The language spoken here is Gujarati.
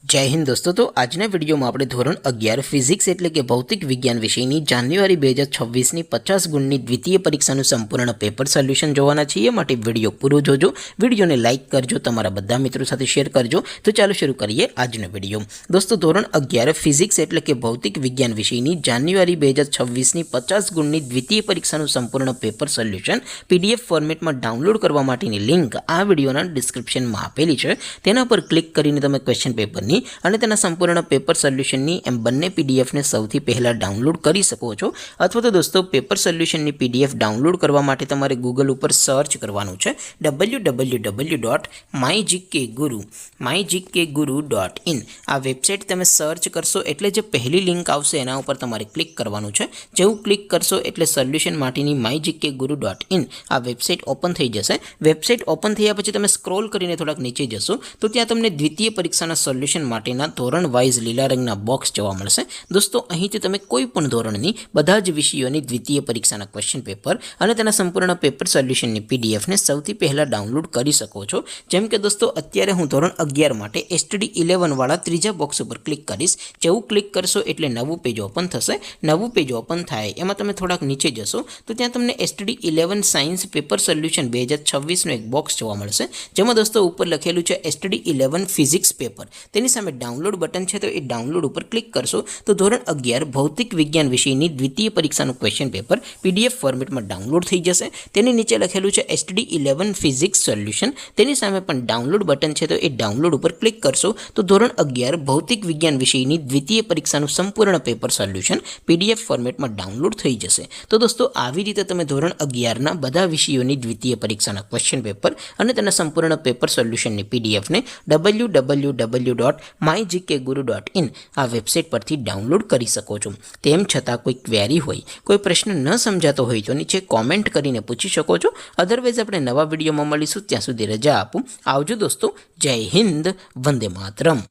जय हिंद दोस्तों। तो આજના વિડીયોમાં આપણે ધોરણ 11 ફિઝિક્સ એટલે કે ભૌતિક વિજ્ઞાન વિષયની જાન્યુઆરી 2026ની 50 ગુણની દ્વિતીય પરીક્ષાનું સંપૂર્ણ પેપર સોલ્યુશન જોવાના છીએ। માટે વિડીયો પૂરો જોજો, વિડીયોને લાઇક કરજો, તમારા બધા મિત્રો સાથે શેર કરજો। તો ચાલો શરૂ કરીએ આજનો વિડીયો। દોસ્તો ધોરણ 11 ફિઝિક્સ એટલે કે ભૌતિક વિજ્ઞાન વિષયની જાન્યુઆરી 2026ની 50 ગુણની દ્વિતીય પરીક્ષાનું સંપૂર્ણ પેપર સોલ્યુશન PDF ફોર્મેટમાં ડાઉનલોડ કરવા માટેની લિંક આ વિડીયોના ડિસ્ક્રિપ્શનમાં આપેલી છે। તેના પર ક્લિક કરીને તમે ક્વેશ્ચન પેપર અને તેના સંપૂર્ણ પેપર સોલ્યુશનની એમ બંને પીડીએફને સૌથી પહેલા ડાઉનલોડ કરી શકો છો। અથવા તો દોસ્તો પેપર સોલ્યુશનની પીડીએફ ડાઉનલોડ કરવા માટે તમારે ગૂગલ ઉપર સર્ચ કરવાનું છે www.mygkguru.in। આ વેબસાઇટ તમે સર્ચ કરશો એટલે જે પહેલી લિંક આવશે એના ઉપર તમારે ક્લિક કરવાનું છે। જેવું ક્લિક કરશો એટલે સોલ્યુશન માટેની mygkguru.in આ વેબસાઇટ ઓપન થઈ જશે। વેબસાઇટ ઓપન થયા પછી તમે સ્ક્રોલ કરીને થોડાક નીચે જશો તો ત્યાં તમને દ્વિતીય પરીક્ષાના સોલ્યુશન માટેના ધોરણ વાઇઝ લીલા રંગના બોક્સ જોવા મળશે। દોસ્તો અહીંથી તમે કોઈ પણ ધોરણની બધા જ વિષયોની દ્વિતીય પરીક્ષાના ક્વેશ્ચન પેપર અને તેના સંપૂર્ણ પેપર સોલ્યુશનની પીડીએફને સૌથી પહેલા ડાઉનલોડ કરી શકો છો। જેમ કે દોસ્તો અત્યારે હું ધોરણ 11 માટે STD 11 વાળા ત્રીજા બોક્સ ઉપર ક્લિક કરીશ। જેવું ક્લિક કરશો એટલે નવું પેજ ઓપન થશે। નવું પેજ ઓપન થાય એમાં તમે થોડાક નીચે જશો તો ત્યાં તમને STD 11 સાયન્સ પેપર સોલ્યુશન 2026નું એક બોક્સ જોવા મળશે। જેમાં દોસ્તો ઉપર લખેલું છે STD 11 ફિઝિક્સ પેપર। તેની સામે ડાઉનલોડ બટન છે તો એ ડાઉનલોડ ઉપર ક્લિક કરશો તો ધોરણ 11 ભૌતિક વિજ્ઞાન વિષયની દ્વિતીય પરીક્ષાનું ક્વેશ્ચન પેપર PDF ફોર્મેટમાં ડાઉનલોડ થઈ જશે। તેની નીચે લખેલું છે STD 11 ફિઝિક્સ સોલ્યુશન। તેની સામે પણ ડાઉનલોડ બટન છે તો એ ડાઉનલોડ ઉપર ક્લિક કરશો તો ધોરણ 11 ભૌતિક વિજ્ઞાન વિષયની દ્વિતીય પરીક્ષાનું સંપૂર્ણ પેપર સોલ્યુશન PDF ફોર્મેટમાં ડાઉનલોડ થઈ જશે। તો દોસ્તો આવી રીતે તમે ધોરણ 11ના બધા વિષયોની દ્વિતીય પરીક્ષાના ક્વેશ્ચન પેપર અને તેના સંપૂર્ણ પેપર સોલ્યુશનની પીડીએફને www.mygkguru.in આ વેબસાઇટ પરથી ડાઉનલોડ કરી શકો છો। તેમ છતાં કોઈ ક્વેરી હોય, કોઈ પ્રશ્ન ન સમજાતો હોય તો નીચે કોમેન્ટ કરીને પૂછી શકો છો। અધરવાઇઝ આપણે નવા વિડીયોમાં મળીશું, ત્યાં સુધી રજા આપું। આવજો દોસ્તો, જય હિન્દ, વંદે માતરમ।